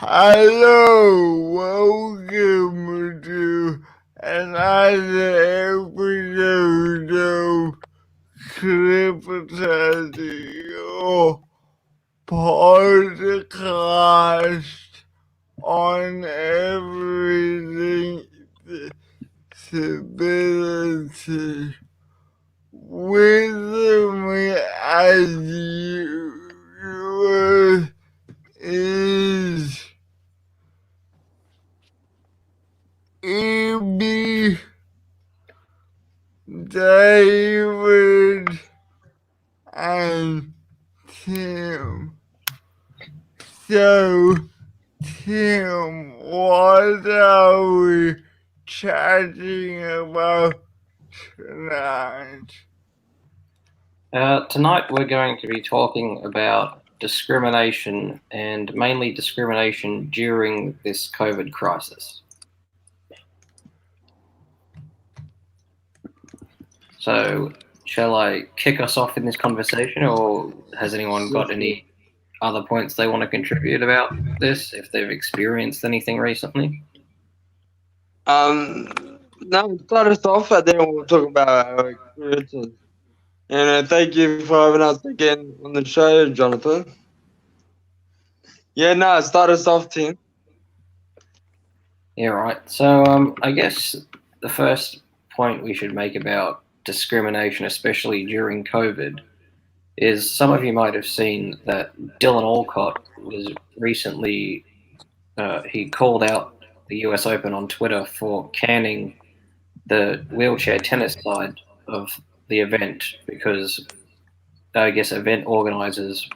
Hello, welcome to another episode of CripChat, your podcast on everything disability. With me as usual is Amy, David, and Tim. So, Tim, what are we chatting about tonight? Tonight we're going to be talking about discrimination and mainly discrimination during this COVID crisis. So, shall I kick us off in this conversation, or has anyone got any other points they want to contribute about this, if they've experienced anything recently? Now start us off, and then we'll talk about our experiences. And thank you for having us again on the show, Jonathan. Yeah, no, start us off, Tim. Yeah, right. So, I guess the first point we should make about discrimination, especially during COVID, is some of you might have seen that Dylan Alcott was recently, he called out the US Open on Twitter for canning the wheelchair tennis side of the event because I guess event organizers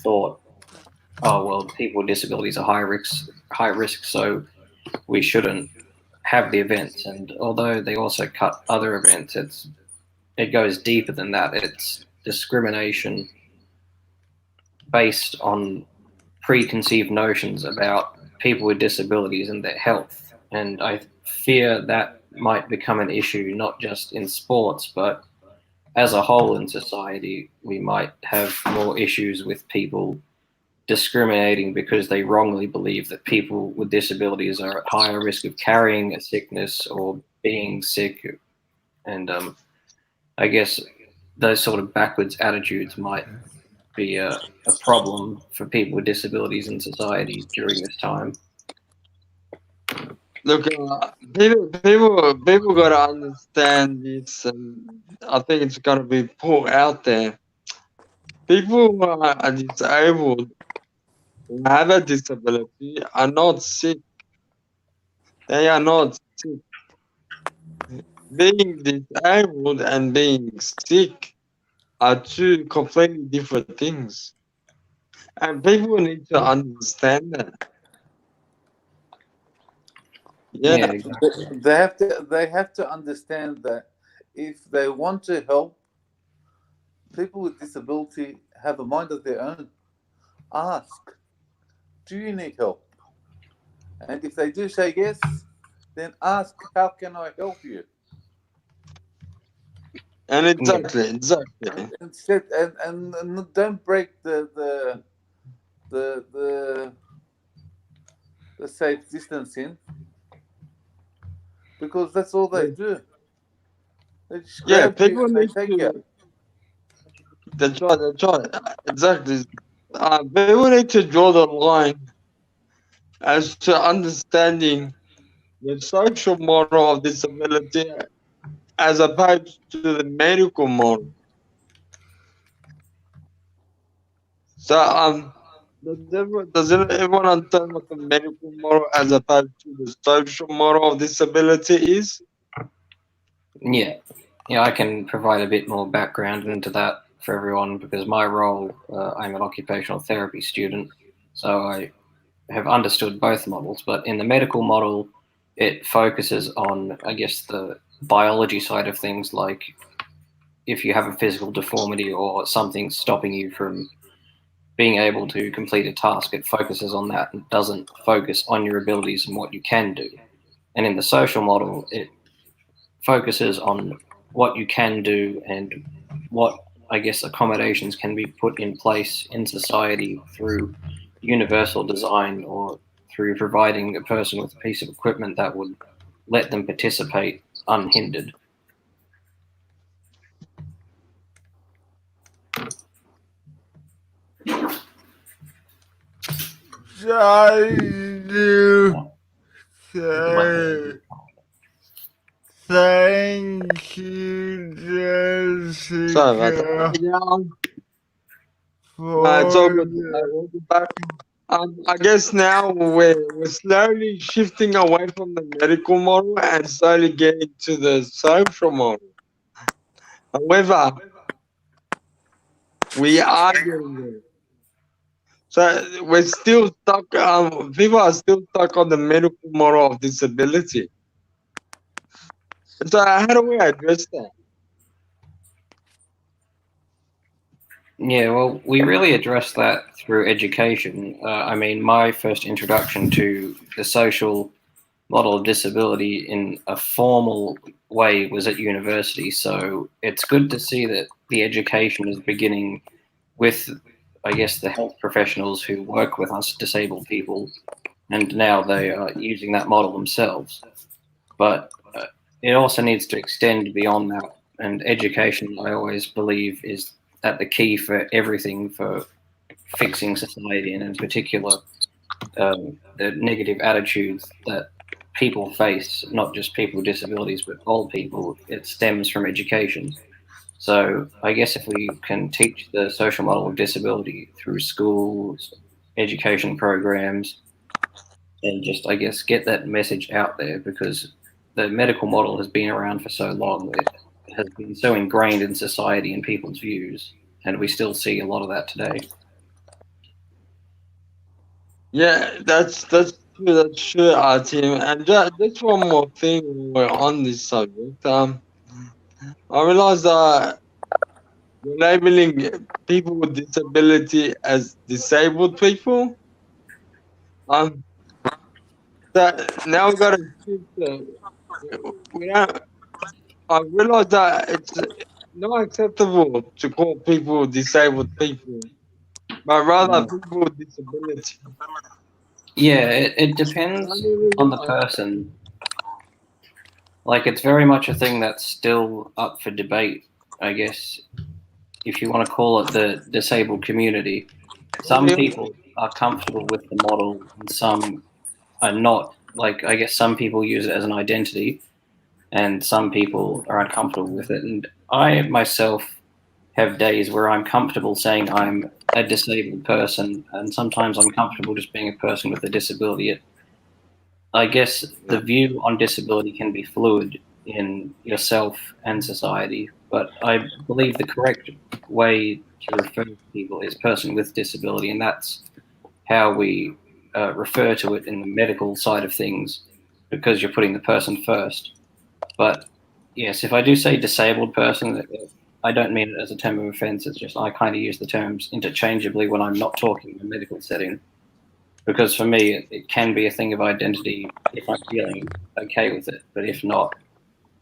thought, oh, well, people with disabilities are high risk, so we shouldn't have the events. And although they also cut other events, it goes deeper than that. It's discrimination based on preconceived notions about people with disabilities and their health. And I fear that might become an issue not just in sports, but as a whole in society. We might have more issues with people discriminating because they wrongly believe that people with disabilities are at higher risk of carrying a sickness or being sick. And I guess those sort of backwards attitudes might be a problem for people with disabilities in society during this time. Look, people gotta understand this, and I think it's gotta be put out there. People who are disabled, who have a disability, are not sick. They are not sick. Being disabled and being sick are two completely different things, and people need to understand that. Yeah, Yeah, exactly. They have to understand that if they want to help, people with disability have a mind of their own. Ask, do you need help? And if they do say yes, then ask, how can I help you? and Yeah. exactly. Instead, and don't break the the safe distancing, because that's all they do. They just Yeah, grab you people and they need take you. to. That's right. Exactly. People need to draw the line as to understanding the social model of disability as opposed to the medical model. So, everyone understand what the medical model as opposed to the social model of disability is? Yeah, I can provide a bit more background into that for everyone because my role, I'm an occupational therapy student, so I have understood both models. But in the medical model, it focuses on, I guess, the biology side of things, like if you have a physical deformity or something stopping you from being able to complete a task, it focuses on that and doesn't focus on your abilities and what you can do. And in the social model, it focuses on what you can do and what, I guess, accommodations can be put in place in society through universal design or through providing a person with a piece of equipment that would let them participate unhindered. I do say thank you, Sorry about that. Jessica, It's all for good. Welcome back. I guess now we're slowly shifting away from the medical model and slowly getting to the social model. However, we are getting there. So we're still stuck. People are still stuck on the medical model of disability. So how do we address that? Yeah, well, we really address that through education. I mean, my first introduction to the social model of disability in a formal way was at university. So it's good to see that the education is beginning with, I guess, the health professionals who work with us disabled people, and now they are using that model themselves. But it also needs to extend beyond that. And education, I always believe, is at the key for everything for fixing society, and in particular, the negative attitudes that people face, not just people with disabilities, but all people. It stems from education. So I guess if we can teach the social model of disability through schools, education programs, and just, I guess, get that message out there, because the medical model has been around for so long. It has been so ingrained in society and people's views, and we still see a lot of that today. Yeah, that's true. That's true, Tim. And just one more thing when we're on this subject. I realized that you're labeling people with disability as disabled people. Um, that now we gotta shift. We don't, I realize that it's not acceptable to call people disabled people, but rather people with disability. Yeah, it depends on the person. Like, it's very much a thing that's still up for debate, I guess, if you want to call it the disabled community. Some people are comfortable with the model and some are not. Like, I guess some people use it as an identity and some people are uncomfortable with it. And I myself have days where I'm comfortable saying I'm a disabled person, and sometimes I'm comfortable just being a person with a disability. I guess the view on disability can be fluid in yourself and society, but I believe the correct way to refer to people is person with disability, and that's how we refer to it in the medical side of things, because you're putting the person first. But yes, if I do say disabled person, I don't mean it as a term of offense. It's just I kind of use the terms interchangeably when I'm not talking in a medical setting. Because for me, it can be a thing of identity if I'm feeling okay with it. But if not,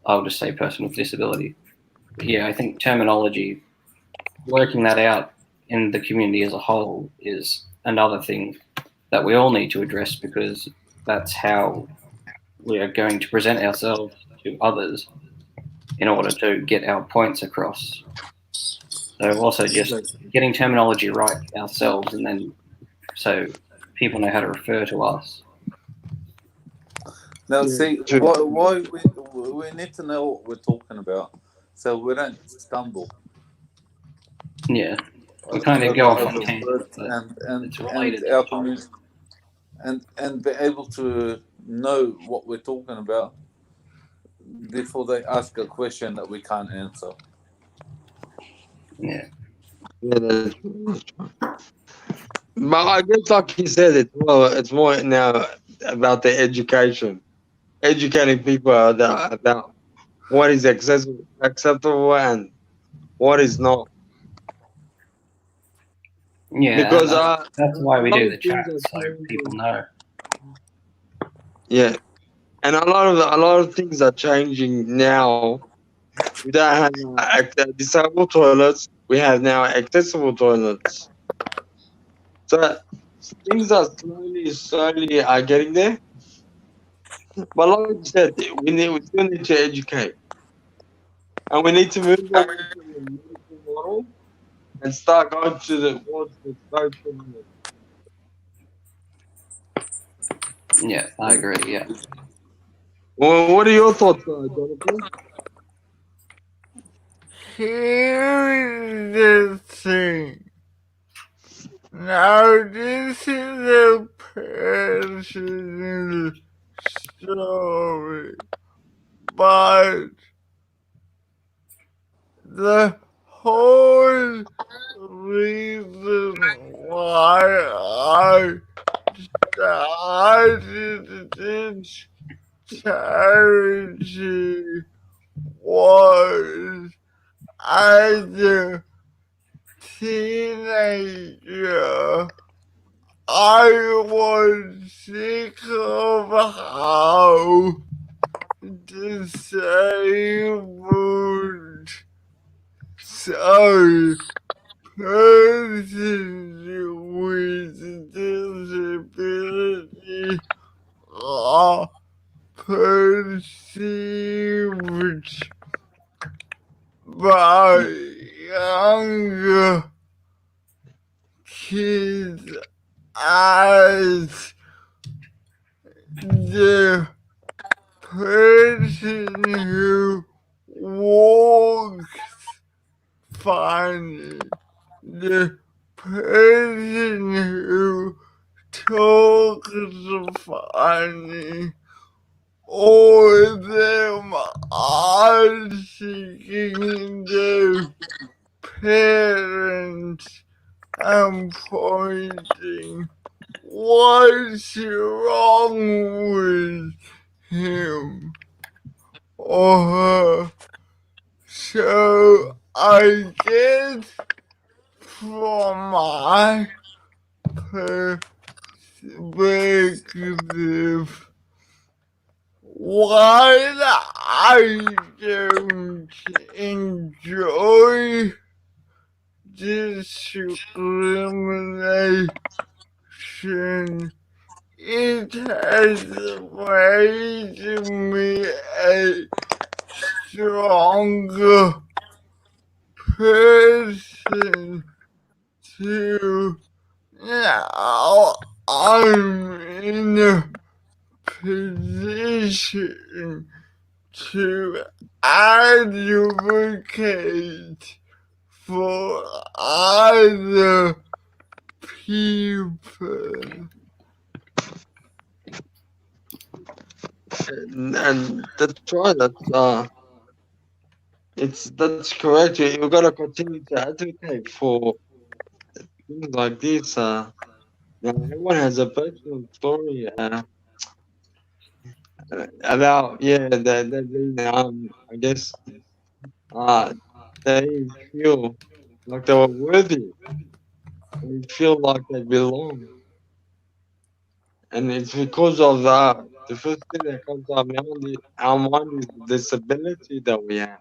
I'll just say person with disability. But yeah, I think terminology, working that out in the community as a whole, is another thing that we all need to address, because that's how we are going to present ourselves to others in order to get our points across. So also just getting terminology right ourselves, and then so people know how to refer to us. Now, see, why we need to know what we're talking about, so we don't stumble. Yeah, we kind of go off on tangents, but and it's related to our the topic. and be able to know what we're talking about before they ask a question that we can't answer. Yeah. Yeah, that's true. But I guess, like you said, it's more now about the education, educating people about what is acceptable and what is not. Yeah, Because that's why a we lot do of the things chat, are so people changing. know. Yeah, and a lot of things are changing now. We don't have disabled toilets. We have now accessible toilets. So things are slowly getting there. But like you said, we still need to educate, and we need to move away from the medical model and start going towards the social model. Yeah, I agree. Yeah. Well, what are your thoughts, Jonathan? Here's the thing. Now, this is a personal story, but the whole reason why I started this charity was as a teenager. I was sick of how disabled, sorry, persons with disability are perceived by younger kids as the person who walks funny, the person who talks funny, or them asking their parents and pointing, what's wrong with him or her? So I guess from my perspective, while I don't enjoy discrimination, it has made me a stronger person to now I'm in a position to advocate for other people. And that's right. That's correct. You've got to continue to advocate for things like this. Everyone has a personal story about I guess they feel like they were worthy. They feel like they belong, and it's because of the first thing that comes to our mind is the disability that we have,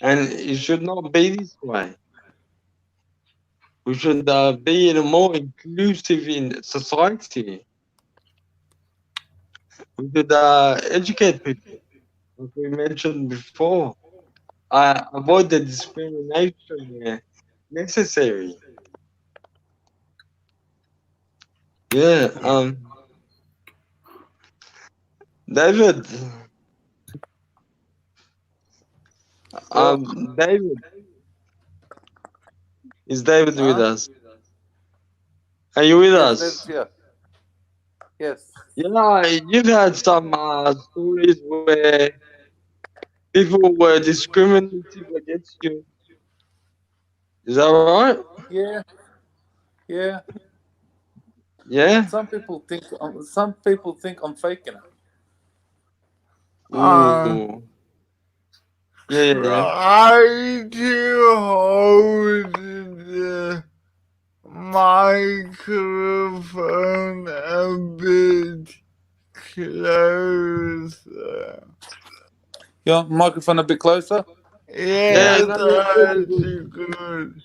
and it should not be this way. We should be in a more inclusive in society. We should educate people, like we mentioned before. Avoid the discrimination where necessary. Yeah. David. Well, David. Is David with huh? us? Are you with Yes, David's us? here. Yes. Yeah, you've had some stories where people were discriminative against you. Is that right? Yeah. Yeah. Yeah. Some people think I'm faking it. Uh, Ooh. Yeah. Try to hold the microphone a bit closer. Your microphone a bit closer. Yeah. Yeah, No, you're good. You're that's good. good.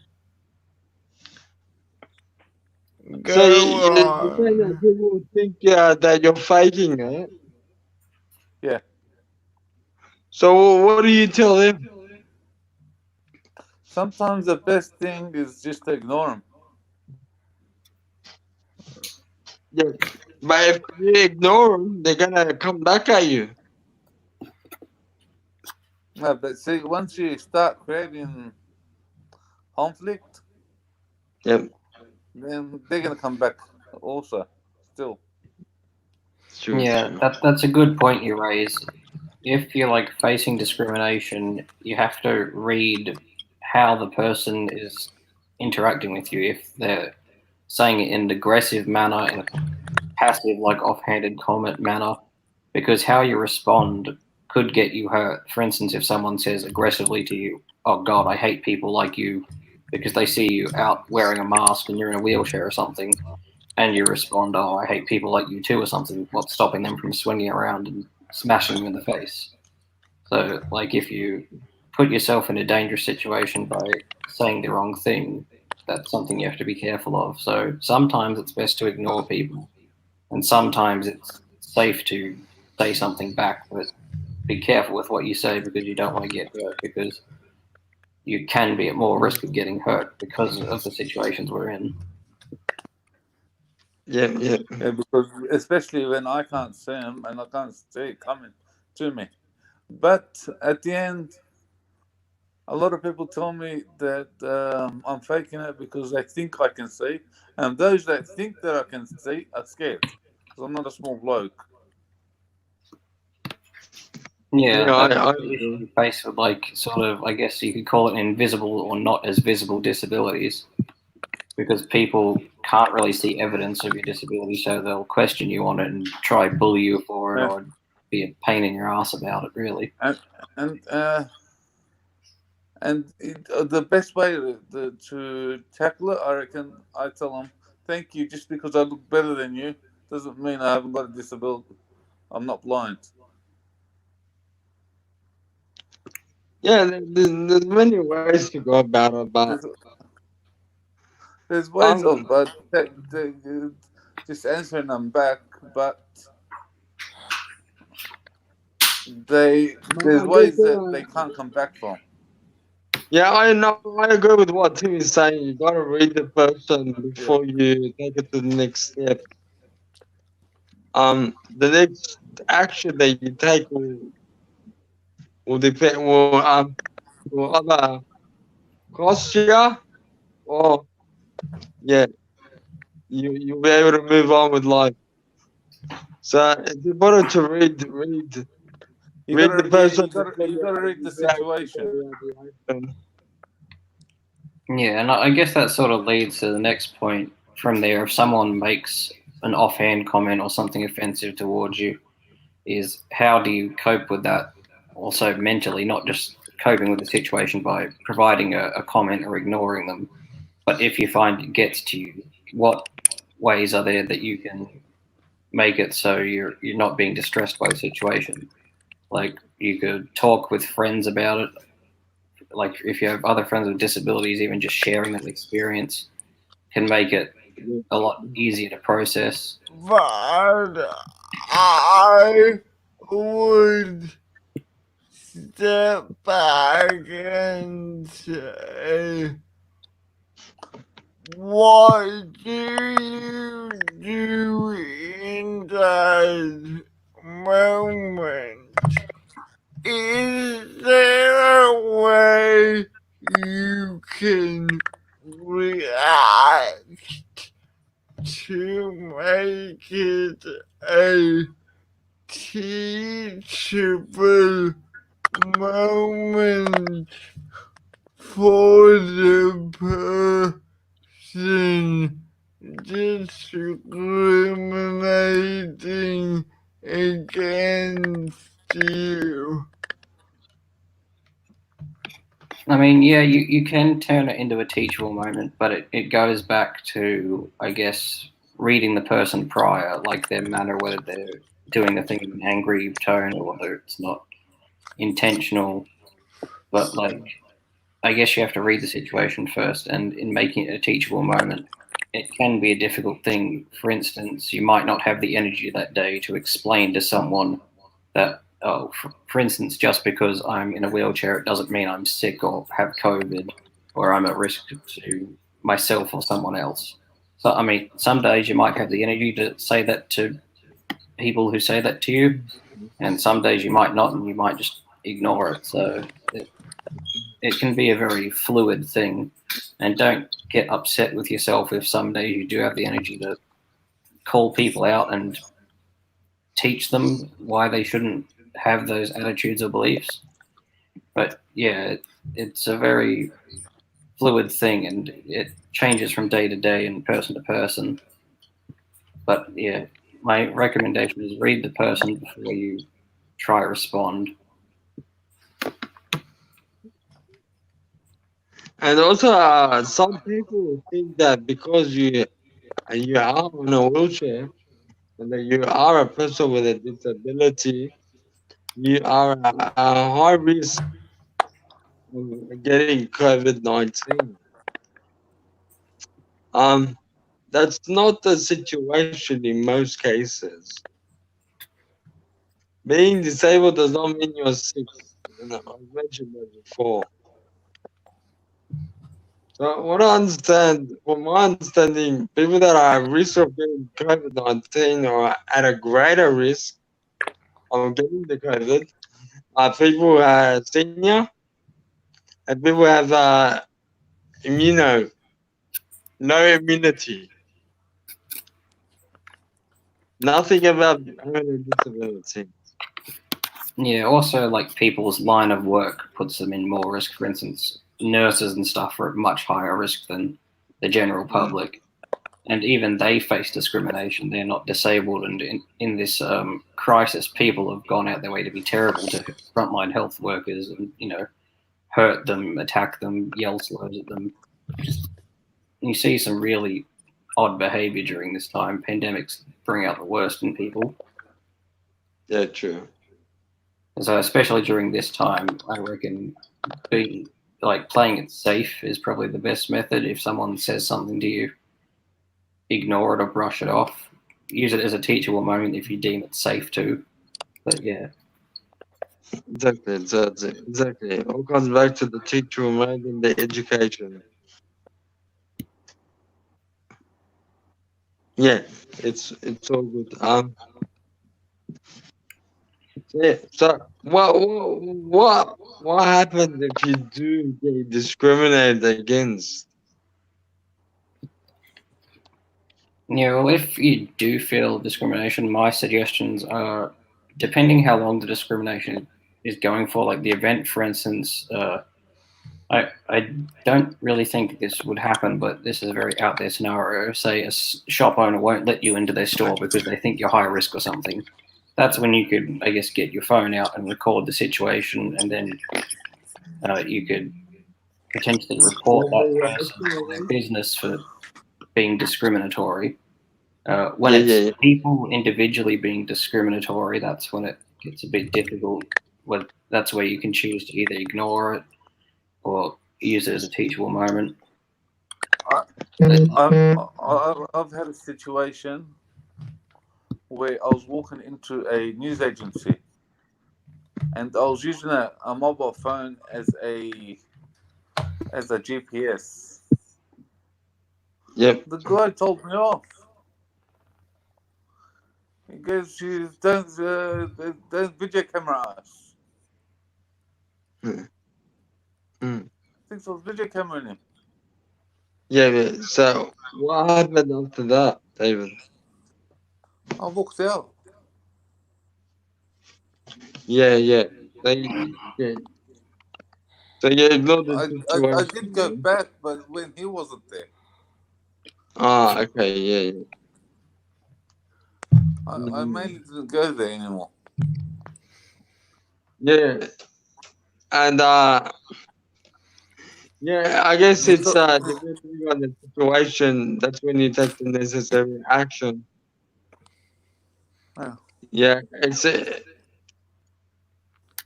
So Go you think that on. people think that you're faking it. Yeah. So what do you tell them? Sometimes the best thing is just to ignore them. Yeah, but if you ignore them, they're gonna come back at you. No, but see, once you start creating conflict, Yep, then they're gonna come back also. Still. it's true. Yeah, that's a good point you raise. If you're like facing discrimination, you have to read how the person is interacting with you. If they're saying it in an aggressive manner, in a passive, like offhanded comment manner, because how you respond could get you hurt. For instance, if someone says aggressively to you, "Oh God, I hate people like you," because they see you out wearing a mask and you're in a wheelchair or something, and you respond, "Oh, I hate people like you too," or something, what's stopping them from swinging around and smashing you in the face? So, like, if you put yourself in a dangerous situation by saying the wrong thing, that's something you have to be careful of. So, sometimes it's best to ignore people, and sometimes it's safe to say something back, but be careful with what you say because you don't want to get hurt, because you can be at more risk of getting hurt because of the situations we're in. Yeah, yeah. Yeah, because especially when I can't see them and I can't see it coming to me. But at the end, a lot of people tell me that I'm faking it because they think I can see, and those that think that I can see are scared because I'm not a small bloke. Yeah, Yeah, that's I the agree. issue faced with, like, sort of, I guess you could call it invisible or not as visible disabilities, because people can't really see evidence of your disability, so they'll question you on it and try bully you for it Yeah. or be a pain in your ass about it, really. And and the best way to tackle it, I reckon, I tell them, "Thank you. Just because I look better than you doesn't mean I haven't got a disability. I'm not blind." Yeah, there's many ways to go about it, but There's, there's ways um, of just answering them back, but but there's I guess ways that they can't come back from. yeah, I know. I agree with what Tim is saying. You gotta read the person Yeah, before you take it to the next step. The next action that you take will depend will either cost you or yeah, you'll be able to move on with life. So it's important to read the person before you gotta read you the react to situation. the reaction. Yeah, and I guess that sort of leads to the next point from there. If someone makes an offhand comment or something offensive towards you, is how do you cope with that also mentally, not just coping with the situation by providing a comment or ignoring them, but if you find it gets to you, what ways are there that you can make it so you're not being distressed by the situation? Like, you could talk with friends about it. Like, if you have other friends with disabilities, even just sharing that experience can make it a lot easier to process. But I would step back and say, what do you do in that moment? Is there a way you can react to make it a teachable moment for the person discriminating against you? I mean, yeah, you can turn it into a teachable moment, but it goes back to, I guess, reading the person prior, like their manner, whether they're doing the thing in an angry tone or whether it's not intentional. But, like, I guess you have to read the situation first, and in making it a teachable moment, it can be a difficult thing. For instance, you might not have the energy that day to explain to someone that, oh, for instance, just because I'm in a wheelchair, it doesn't mean I'm sick or have COVID or I'm at risk to myself or someone else. So, I mean, some days you might have the energy to say that to people who say that to you, and some days you might not, and you might just ignore it. So it can be a very fluid thing, and don't get upset with yourself if some days you do have the energy to call people out and teach them why they shouldn't have those attitudes or beliefs. But yeah, it's a very fluid thing, and it changes from day to day and person to person. But yeah, my recommendation is read the person before you try to respond. And also, some people think that because you are on a wheelchair and that you are a person with a disability, you are a high risk of getting COVID-19. Um, that's not the situation in most cases. Being disabled does not mean you're sick. I've mentioned that before. So what I understand, from my understanding, people that are at risk of getting COVID-19 or at a greater risk of getting the COVID are people who are senior and people who have low immunity. Nothing about having a disability. Yeah, also like people's line of work puts them in more risk. For instance, nurses and stuff are at much higher risk than the general public, and even they face discrimination. They're not disabled, and in this crisis, people have gone out their way to be terrible to frontline health workers, and hurt them, attack them, yell slurs at them. You see some really odd behavior during this time. Pandemics bring out the worst in people. Yeah, true. So especially during this time, I reckon being playing it safe is probably the best method. If someone says something to you, ignore it or brush it off. Use it as a teachable moment if you deem it safe to. But yeah, Exactly. It all comes back to the teacher mind and the education. Yeah, it's all good. Yeah. So what happens if you do get discriminated against? well, if you do feel discrimination, my suggestions are, depending how long the discrimination is going for, like the event, for instance. I don't really think this would happen, but this is a very out there scenario. Say a shop owner won't let you into their store because they think you're high risk or something. That's when you could, I guess, get your phone out and record the situation, and then you could potentially report that person or their business for being discriminatory. When it's Yeah. people individually being discriminatory, that's when it gets a bit difficult. That's where you can choose to either ignore it or use it as a teachable moment. I've had a situation where I was walking into a news agency and I was using a mobile phone as a GPS. Yep. The guy told me off. He goes, "You don't video camera us." Mm. Thinks I was video cameraing him. Yeah. So what happened after that, David? I walked out. Yeah. So yeah. So you ignored the I did go situation. back, but when he wasn't there, Okay. Yeah. I mainly didn't go there anymore. Yeah. And yeah, I guess You it's thought, depending on the situation. That's when you take the necessary action. yeah. Yeah,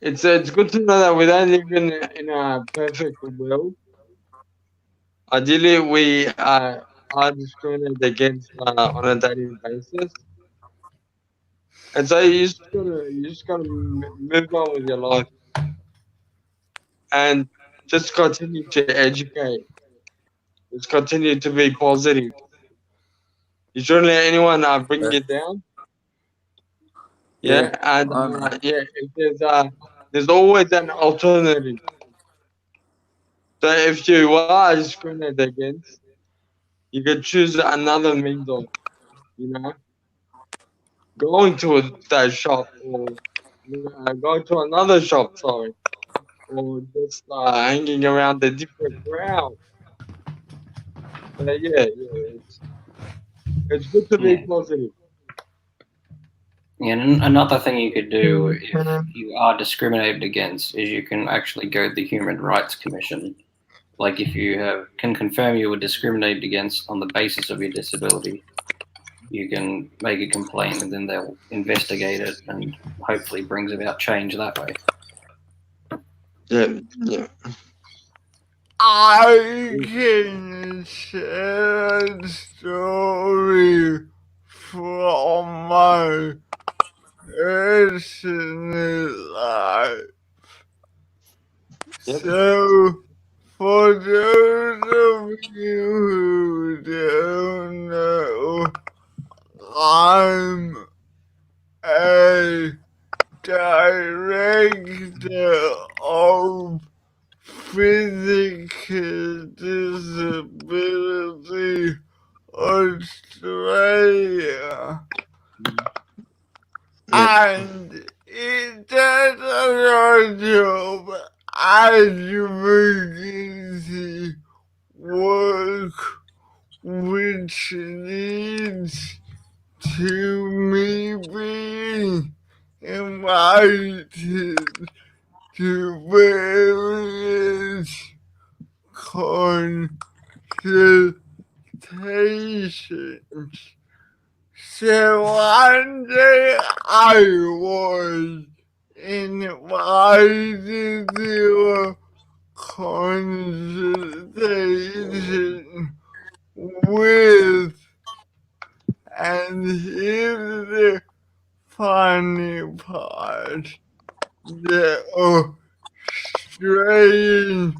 it's good to know that we don't live in a perfect world. Ideally, are discriminated against on a daily basis. And so you just gotta move on with your life and just continue to educate. Just continue to be positive. You shouldn't let anyone bring you down. Yeah, and I know. if there's always an alternative. So if you are discriminated against, you can choose another means of, you know, going to that shop or going to another shop, sorry, or just hanging around the different crowd. So it's good to be Yeah. positive. And another thing you could do if you are discriminated against is you can actually go to the Human Rights Commission. Like if you can confirm you were discriminated against on the basis of your disability, you can make a complaint and then they'll investigate it and hopefully brings about change that way. Yeah. I can share a story from my personal life. Yep. So, for those of you who don't know, I'm a director of Physical Disability Australia. Yep. And it does a job advocacy work which leads to me being invited to various consultations. So one day I was invited to a consultation with, and here's the funny part, the Australian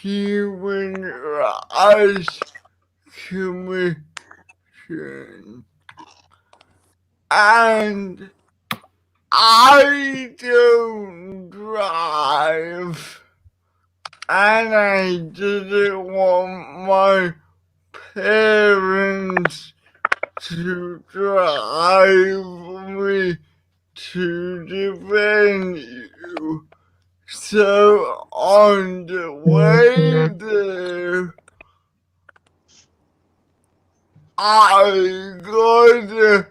Human Rights Commission. And I don't drive, and I didn't want my parents to drive me to the venue. So on the way there, I got a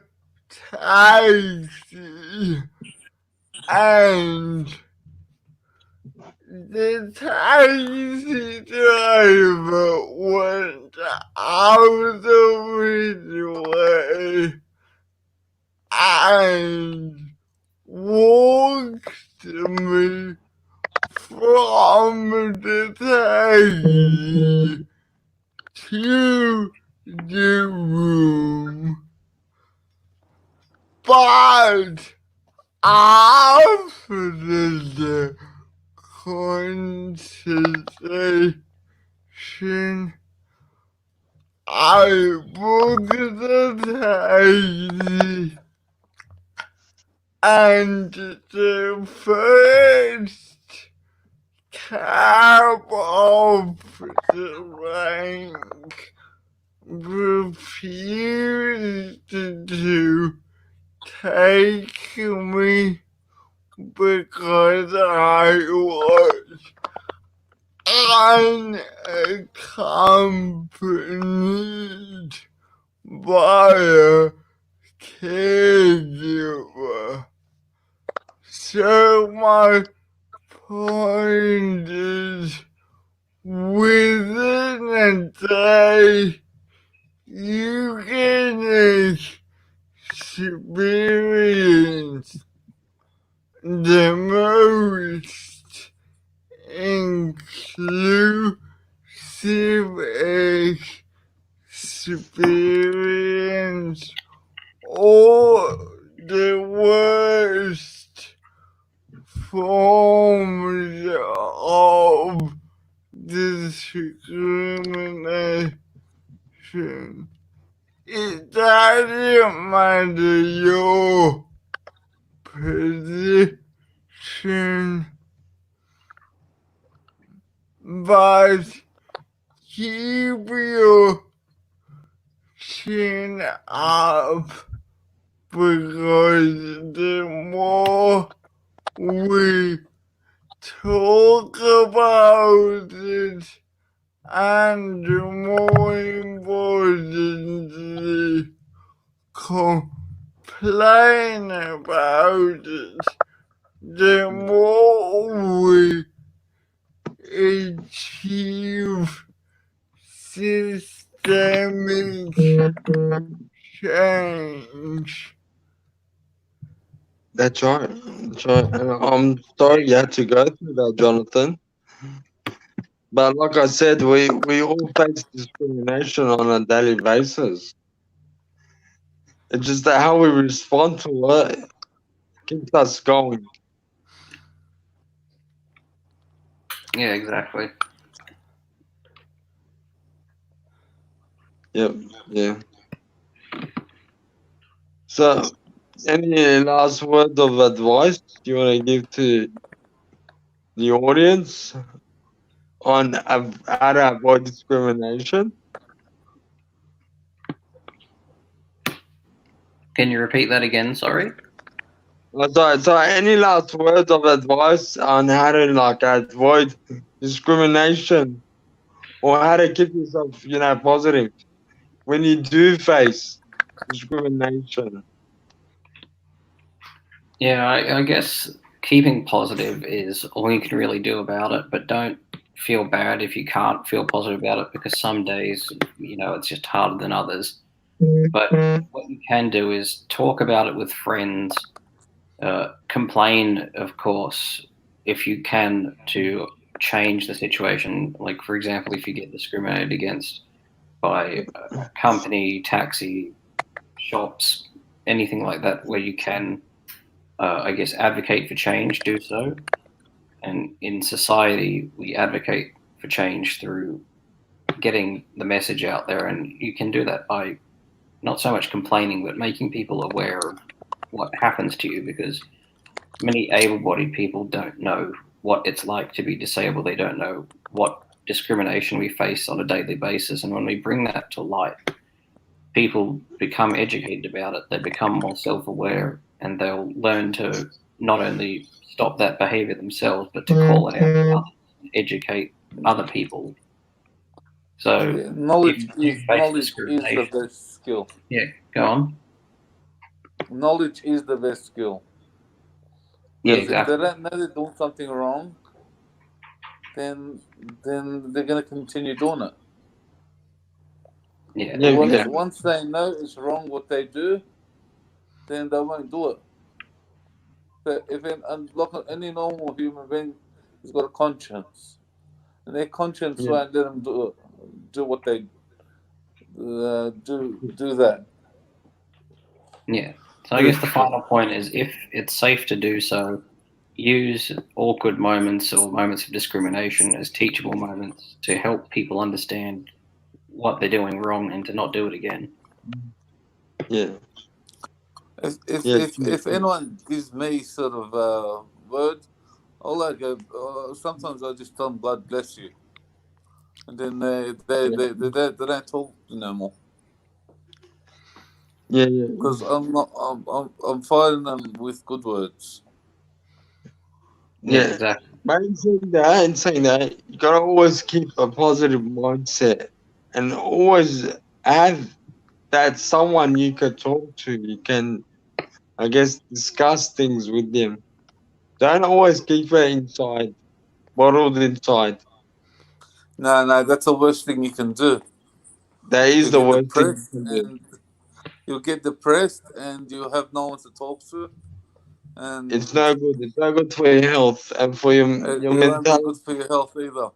taxi, and the taxi driver went out of his way and walked me from the taxi to the room. But after the consultation, I booked the taxi, and the first cab off the rank refused to take me because I was unaccompanied by a caregiver. So my point is, within a day, you can experience the most inclusive experience all the worst forms of discrimination. It doesn't matter your position, but keep your chin up, because the more we talk about it, and more importantly, complain about it, the more we achieve systemic change. That's right. That's right. And I'm sorry you had to go through that, Jonathan. But like I said, we all face discrimination on a daily basis. It's just that how we respond to it keeps us going. Yeah, exactly. Yep. Yeah. So, any last word of advice you want to give to the audience on how to avoid discrimination? Can you repeat that again? Sorry. So any last words of advice on how to avoid discrimination or how to keep yourself, positive when you do face discrimination? Yeah, I guess keeping positive is all you can really do about it, but don't feel bad if you can't feel positive about it, because some days, it's just harder than others. But what you can do is talk about it with friends, complain, of course, if you can, to change the situation. Like, for example, if you get discriminated against by a company, taxi, shops, anything like that, where you can, I guess, advocate for change, do so. And in society, we advocate for change through getting the message out there. And you can do that by not so much complaining, but making people aware of what happens to you, because many able-bodied people don't know what it's like to be disabled. They don't know what discrimination we face on a daily basis. And when we bring that to light, people become educated about it. They become more self-aware, and they'll learn to not only stop that behavior themselves, but to call it out to others and educate other people. So Yeah, knowledge if you face is the discrimination, best skill. yeah, go on. Knowledge is the best skill. Yeah, Because if they exactly. don't know they're doing something wrong, then they're gonna continue doing it. Yeah, Yeah, exactly. Once they know it's wrong what they do, then they won't do it. But if any normal human being has got a conscience, and their conscience yeah, won't let them do what they do that. Yeah. So I guess the final point is, if it's safe to do so, use awkward moments or moments of discrimination as teachable moments to help people understand what they're doing wrong and to not do it again. yeah, If anyone gives me sort of word, all I go. Sometimes I just tell them God bless you, and then they don't talk no more yeah, because I'm not I'm fighting them with good words. Yeah, yeah. exactly. But in saying that, you gotta always keep a positive mindset and always have that someone you could talk to. You can, I guess, discuss things with them. Don't always keep it inside, bottled inside. No, that's the worst thing you can do. That is You'll the get worst thing you depressed, can do. and you'll have no one to talk to, It's and no good. It's no good for your health and for your it won't be mentality. good for your health either.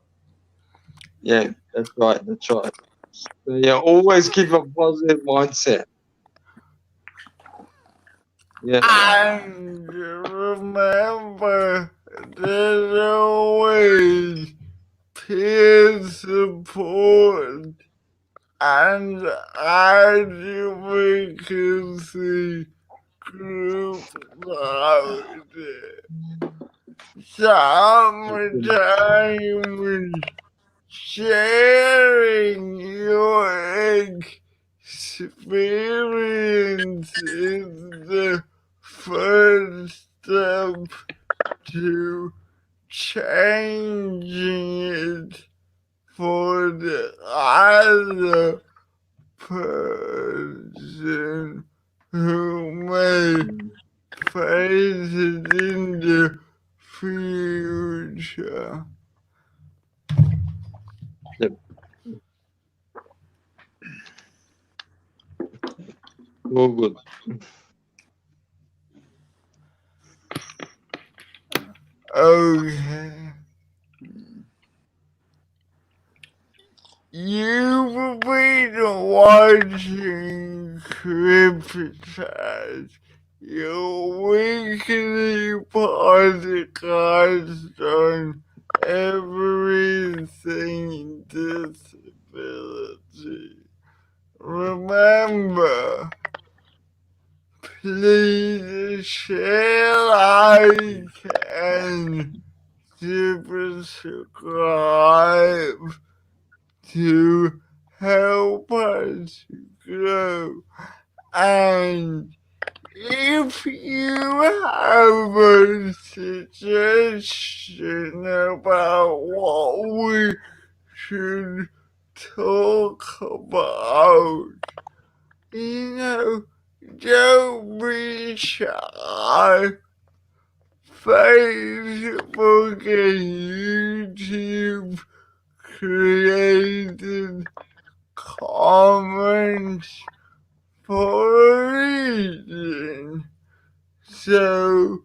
Yeah, that's right. That's right. So yeah, always keep a positive mindset. Yeah. And remember, there's always peer support and advocacy groups out there. Sometimes sharing your experience is the first step to changing it for the other person who may face it in the future. All good. Okay. You've been watching CripChat, your weekly podcast on everything disability. Remember, please share, like, and subscribe to help us grow. And if you have a suggestion about what we should talk about, don't be shy. Facebook and YouTube created comments for a reason. So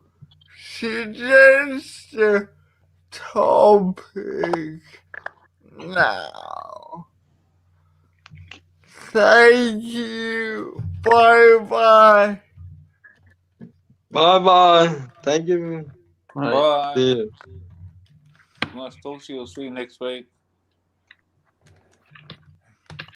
suggest a topic now. Thank you. Bye bye. Bye bye. Thank you. Right. Bye. See you. Nice to talk to you. See you next week.